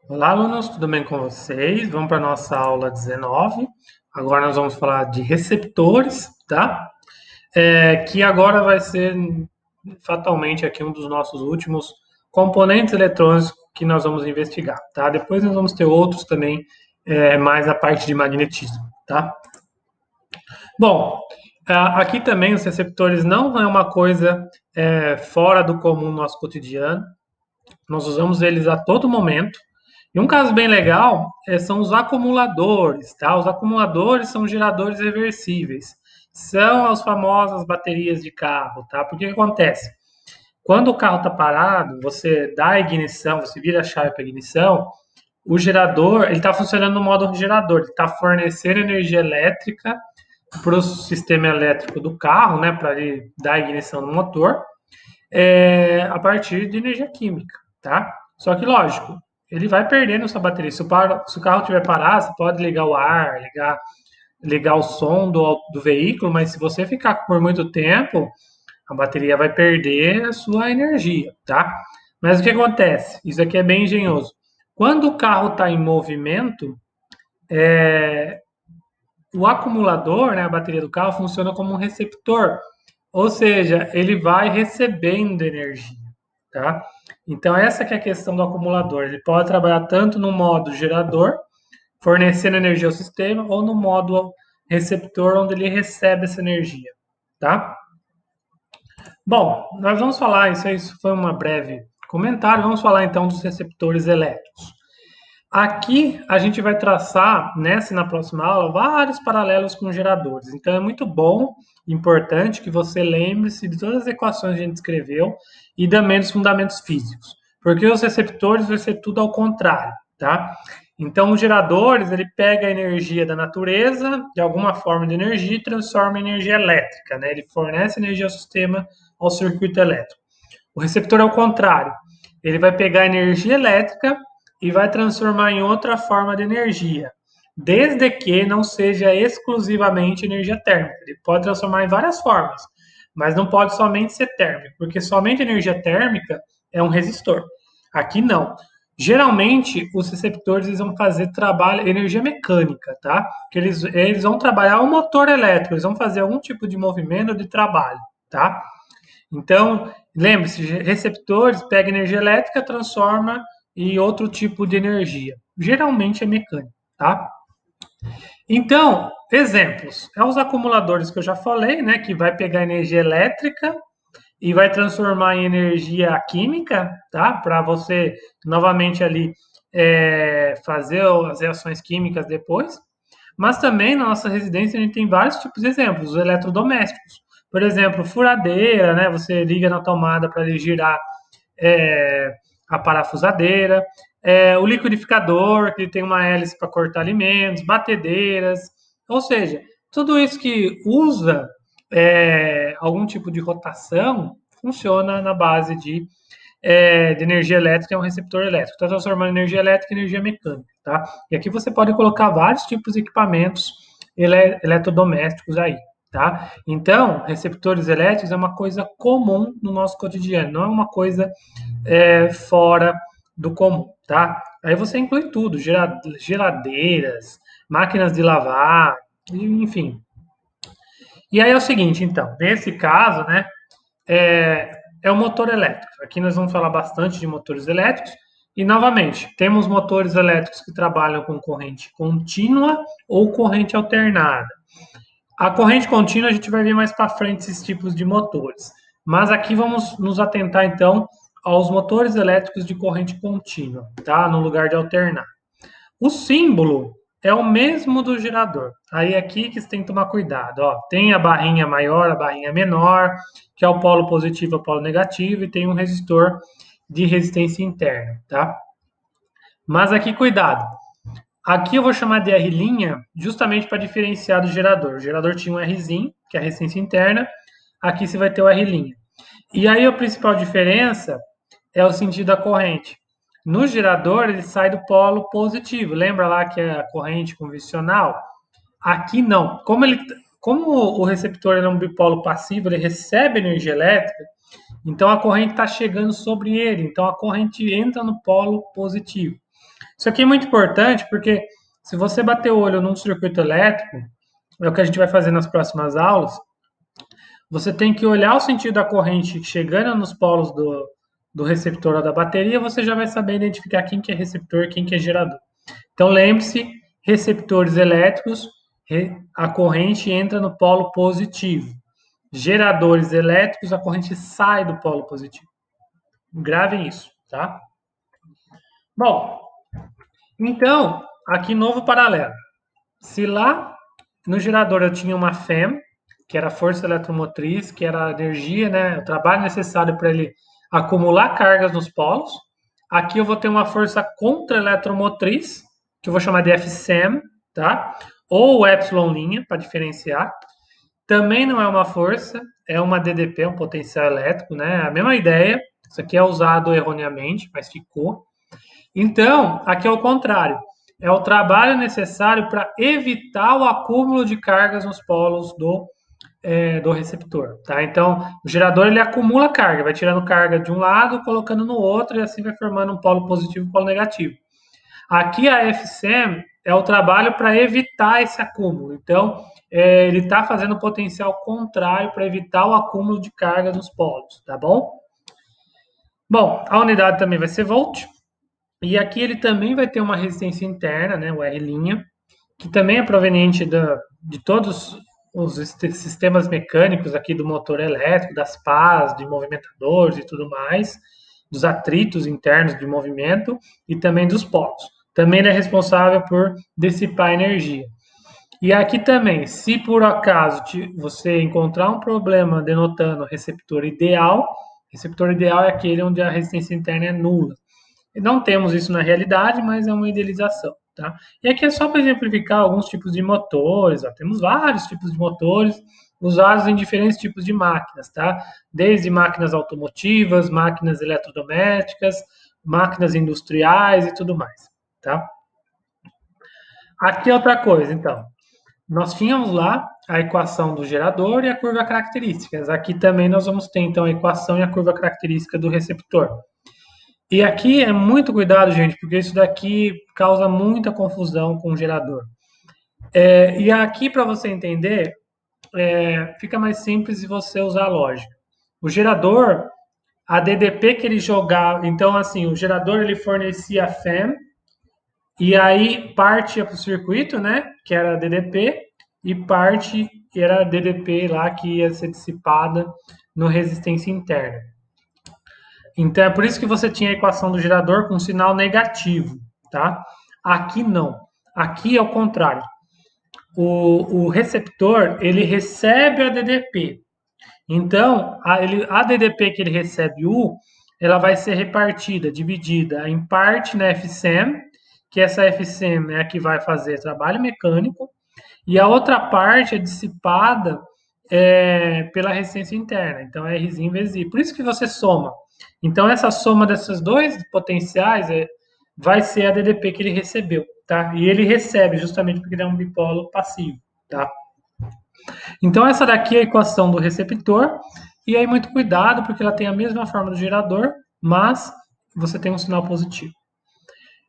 Olá, alunos, tudo bem com vocês? Vamos para a nossa aula 19. Agora nós vamos falar de receptores, tá? Que agora vai ser fatalmente aqui um dos nossos últimos componentes eletrônicos que nós vamos investigar, tá? Depois nós vamos ter outros também, mais a parte de magnetismo, tá? Bom, aqui também os receptores não é uma coisa fora do comum no nosso cotidiano. Nós usamos eles a todo momento. E um caso bem legal são os acumuladores, tá? Os acumuladores são geradores reversíveis. São as famosas baterias de carro, tá? Porque o que acontece? Quando o carro está parado, você dá a ignição, você vira a chave para ignição, o gerador ele está funcionando no modo gerador, ele está fornecendo energia elétrica para o sistema elétrico do carro, né? Para ele dar a ignição no motor a partir de energia química, tá? Só que, lógico, ele vai perdendo sua bateria. Se o carro estiver parado, você pode ligar o ar, ligar o som do veículo, mas se você ficar por muito tempo, a bateria vai perder a sua energia, tá? Mas o que acontece? Isso aqui é bem engenhoso. Quando o carro está em movimento, o acumulador, né, a bateria do carro, funciona como um receptor, ou seja, ele vai recebendo energia, tá? Então essa que é a questão do acumulador. Ele pode trabalhar tanto no modo gerador, fornecendo energia ao sistema, ou no modo receptor, onde ele recebe essa energia, tá? Bom, nós vamos falar, isso foi uma breve comentário, vamos falar então dos receptores elétricos. Aqui a gente vai traçar, nessa e na próxima aula, vários paralelos com geradores. Então é muito bom, importante que você lembre-se de todas as equações que a gente escreveu e também dos fundamentos físicos. Porque os receptores vai ser tudo ao contrário, tá? Então os geradores, ele pega a energia da natureza, de alguma forma de energia, e transforma em energia elétrica, né? Ele fornece energia ao sistema, ao circuito elétrico. O receptor é o contrário. Ele vai pegar a energia elétrica e vai transformar em outra forma de energia, desde que não seja exclusivamente energia térmica. Ele pode transformar em várias formas, mas não pode somente ser térmico, porque somente energia térmica é um resistor. Aqui não. Geralmente, os receptores eles vão fazer trabalho, energia mecânica, tá? Que eles vão trabalhar o motor elétrico, eles vão fazer algum tipo de movimento de trabalho, tá? Então, lembre-se, receptores pega energia elétrica, transforma em outro tipo de energia. Geralmente é mecânico, tá? Então, exemplos. É os acumuladores que eu já falei, né? Que vai pegar energia elétrica e vai transformar em energia química, tá? Para você novamente ali fazer as reações químicas depois. Mas também na nossa residência a gente tem vários tipos de exemplos, os eletrodomésticos. Por exemplo, furadeira, né? Você liga na tomada para ele girar é, a parafusadeira. O liquidificador, que tem uma hélice para cortar alimentos, batedeiras. Ou seja, tudo isso que usa algum tipo de rotação funciona na base de energia elétrica, é um receptor elétrico. Está transformando energia elétrica em energia mecânica, tá? E aqui você pode colocar vários tipos de equipamentos eletrodomésticos aí, tá? Então, receptores elétricos é uma coisa comum no nosso cotidiano, não é uma coisa fora do comum, tá? Aí você inclui tudo, geladeiras, máquinas de lavar, enfim. E aí é o seguinte, então, nesse caso, né, é o motor elétrico. Aqui nós vamos falar bastante de motores elétricos. E, novamente, temos motores elétricos que trabalham com corrente contínua ou corrente alternada. A corrente contínua a gente vai ver mais para frente esses tipos de motores. Mas aqui vamos nos atentar, então, aos motores elétricos de corrente contínua, tá? No lugar de alternar. O símbolo é o mesmo do gerador. Aí aqui que você tem que tomar cuidado. Ó. Tem a barrinha maior, a barrinha menor, que é o polo positivo e o polo negativo, e tem um resistor de resistência interna, tá? Mas aqui cuidado. Aqui eu vou chamar de R' justamente para diferenciar do gerador. O gerador tinha um Rzinho, que é a resistência interna. Aqui você vai ter o R'. E aí a principal diferença é o sentido da corrente. No gerador, ele sai do polo positivo. Lembra lá que é a corrente convencional? Aqui não. Como o receptor é um bipolo passivo, ele recebe energia elétrica, então a corrente está chegando sobre ele. Então a corrente entra no polo positivo. Isso aqui é muito importante porque se você bater o olho num circuito elétrico, é o que a gente vai fazer nas próximas aulas, você tem que olhar o sentido da corrente chegando nos polos do receptor ou da bateria, você já vai saber identificar quem que é receptor e quem que é gerador. Então lembre-se, receptores elétricos, a corrente entra no polo positivo. Geradores elétricos, a corrente sai do polo positivo. Gravem isso, tá? Bom, então, aqui novo paralelo. Se lá no gerador eu tinha uma FEM, que era a força eletromotriz, que era a energia, né, o trabalho necessário para ele acumular cargas nos polos. Aqui eu vou ter uma força contra-eletromotriz, que eu vou chamar de FSEM, tá? Ou epsilon', para diferenciar. Também não é uma força, é uma DDP, um potencial elétrico, né? A mesma ideia. Isso aqui é usado erroneamente, mas ficou. Então, aqui é o contrário. É o trabalho necessário para evitar o acúmulo de cargas nos polos do receptor, tá? Então, o gerador ele acumula carga, vai tirando carga de um lado, colocando no outro, e assim vai formando um polo positivo e um polo negativo. Aqui a FSEM é o trabalho para evitar esse acúmulo. Então, ele está fazendo o potencial contrário para evitar o acúmulo de carga nos polos, tá bom? Bom, a unidade também vai ser volt. E aqui ele também vai ter uma resistência interna, né, o R', que também é proveniente de todos os sistemas mecânicos aqui do motor elétrico, das pás, de movimentadores e tudo mais, dos atritos internos de movimento e também dos polos. Também ele é responsável por dissipar energia. E aqui também, se por acaso você encontrar um problema denotando receptor ideal é aquele onde a resistência interna é nula. Não temos isso na realidade, mas é uma idealização, tá? E aqui é só para exemplificar alguns tipos de motores, ó. Temos vários tipos de motores usados em diferentes tipos de máquinas, tá? Desde máquinas automotivas, máquinas eletrodomésticas, máquinas industriais e tudo mais, tá? Aqui é outra coisa, então. Nós tínhamos lá a equação do gerador e a curva características. Aqui também nós vamos ter, então, a equação e a curva característica do receptor. E aqui é muito cuidado, gente, porque isso daqui causa muita confusão com o gerador. E aqui, para você entender, fica mais simples se você usar a lógica. O gerador, a DDP que ele jogava, então assim, o gerador ele fornecia a FEM, e aí parte ia para o circuito, né, que era a DDP, e parte era a DDP lá que ia ser dissipada no resistência interna. Então é por isso que você tinha a equação do gerador com sinal negativo, tá? Aqui não. Aqui é o contrário. O receptor ele recebe a DDP. Então a DDP que ele recebe U, ela vai ser repartida, dividida em parte na FSEM, que essa FSEM é a que vai fazer trabalho mecânico, e a outra parte é dissipada pela resistência interna. Então é Rzinho vezes I. Por isso que você soma. Então, essa soma desses dois potenciais vai ser a DDP que ele recebeu, tá? E ele recebe justamente porque ele é um dipolo passivo, tá? Então, essa daqui é a equação do receptor. E aí, muito cuidado, porque ela tem a mesma forma do gerador, mas você tem um sinal positivo.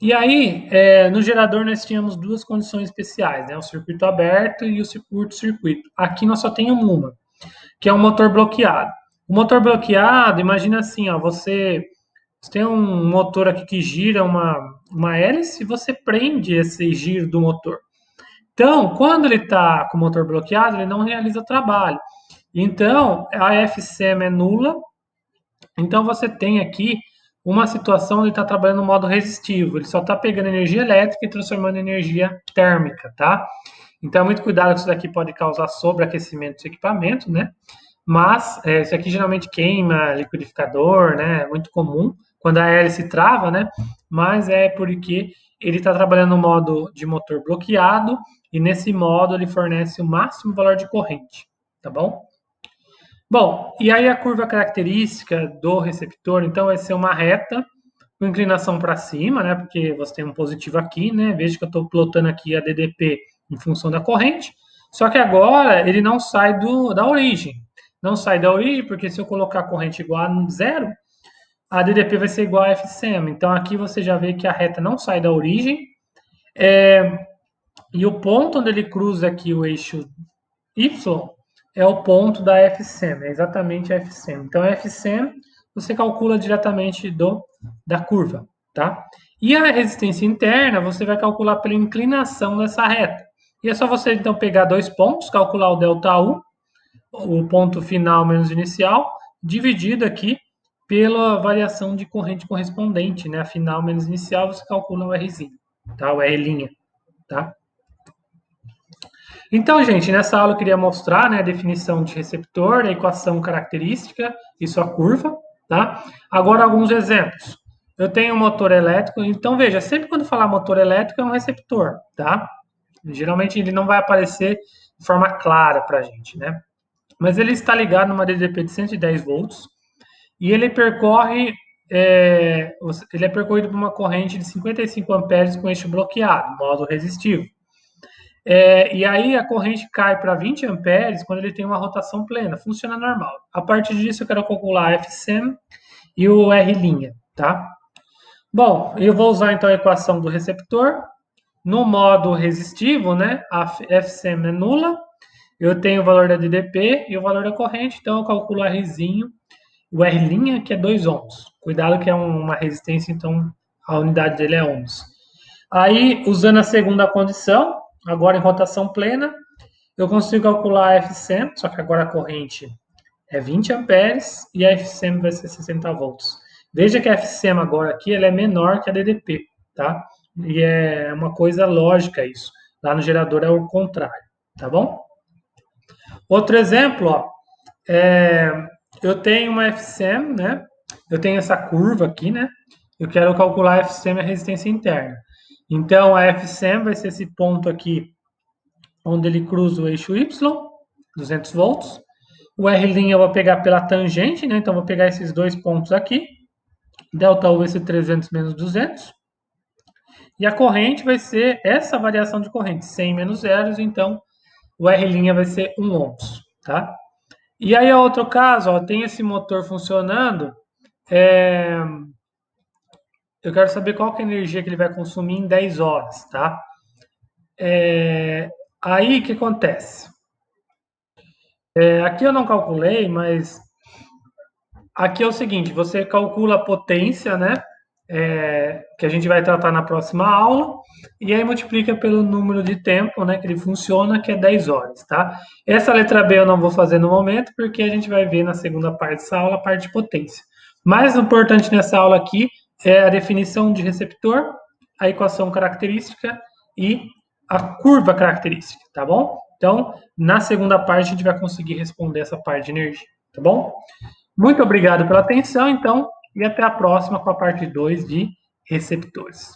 E aí, no gerador, nós tínhamos duas condições especiais, né? O circuito aberto e o curto-circuito. Aqui nós só temos uma, que é um motor bloqueado. O motor bloqueado, imagina assim, ó, você tem um motor aqui que gira uma hélice e você prende esse giro do motor. Então, quando ele está com o motor bloqueado, ele não realiza trabalho. Então, a FSEM é nula. Então, você tem aqui uma situação onde ele está trabalhando no modo resistivo. Ele só está pegando energia elétrica e transformando em energia térmica, tá? Então, muito cuidado que isso daqui pode causar sobreaquecimento do equipamento, né? Mas isso aqui geralmente queima liquidificador, né? É muito comum quando a hélice trava, né? Mas é porque ele está trabalhando no modo de motor bloqueado e nesse modo ele fornece o máximo valor de corrente, tá bom? Bom, e aí a curva característica do receptor, então, vai ser uma reta com inclinação para cima, né? Porque você tem um positivo aqui, né? Veja que eu estou plotando aqui a DDP em função da corrente. Só que agora ele não sai da origem. Não sai da origem, porque se eu colocar a corrente igual a zero, a DDP vai ser igual a FCM. Então, aqui você já vê que a reta não sai da origem. E o ponto onde ele cruza aqui o eixo Y é o ponto da FCM, é exatamente a FCM. Então, a FCM você calcula diretamente da curva, tá? E a resistência interna você vai calcular pela inclinação dessa reta. E é só você, então, pegar dois pontos, calcular o ΔU, o ponto final menos inicial, dividido aqui pela variação de corrente correspondente, né? A final menos inicial, você calcula o Rzinho, tá? O R', tá? Então, gente, nessa aula eu queria mostrar, né, a definição de receptor, a equação característica e sua curva, tá? Agora, alguns exemplos. Eu tenho um motor elétrico, então veja, sempre quando falar motor elétrico é um receptor, tá? Geralmente ele não vai aparecer de forma clara para a gente, né? Mas ele está ligado numa DDP de 110 volts e ele é percorrido por uma corrente de 55 amperes com eixo bloqueado, modo resistivo. E aí a corrente cai para 20 amperes quando ele tem uma rotação plena, funciona normal. A partir disso eu quero calcular a FCM e o R', tá? Bom, eu vou usar então a equação do receptor. No modo resistivo, né, a FCM é nula, eu tenho o valor da DDP e o valor da corrente, então eu calculo o Rzinho, o R', que é 2 ohms. Cuidado que é uma resistência, então a unidade dele é ohms. Aí, usando a segunda condição, agora em rotação plena, eu consigo calcular a FCM, só que agora a corrente é 20 amperes e a FCM vai ser 60 volts. Veja que a FCM agora aqui ela é menor que a DDP, tá? E é uma coisa lógica isso. Lá no gerador é o contrário, tá bom? Outro exemplo, ó, eu tenho uma FCM, né? Eu tenho essa curva aqui, né? Eu quero calcular a FCM, a resistência interna. Então, a FCM vai ser esse ponto aqui, onde ele cruza o eixo Y, 200 volts. O R' eu vou pegar pela tangente, né? Então, vou pegar esses dois pontos aqui. ΔU vai ser 300 menos 200. E a corrente vai ser essa variação de corrente, 100 menos zeros. Então, o R' vai ser 1 ohms, tá? E aí, outro caso, ó, tem esse motor funcionando. Eu quero saber qual que é a energia que ele vai consumir em 10 horas, tá? Aí, o que acontece? Aqui eu não calculei, mas aqui é o seguinte, você calcula a potência, né? Que a gente vai tratar na próxima aula, e aí multiplica pelo número de tempo, né, que ele funciona, que é 10 horas, tá? Essa letra B eu não vou fazer no momento, porque a gente vai ver na segunda parte dessa aula a parte de potência. Mais importante nessa aula aqui é a definição de receptor, a equação característica e a curva característica, tá bom? Então, na segunda parte a gente vai conseguir responder essa parte de energia, tá bom? Muito obrigado pela atenção, então, e até a próxima com a parte 2 de receptores.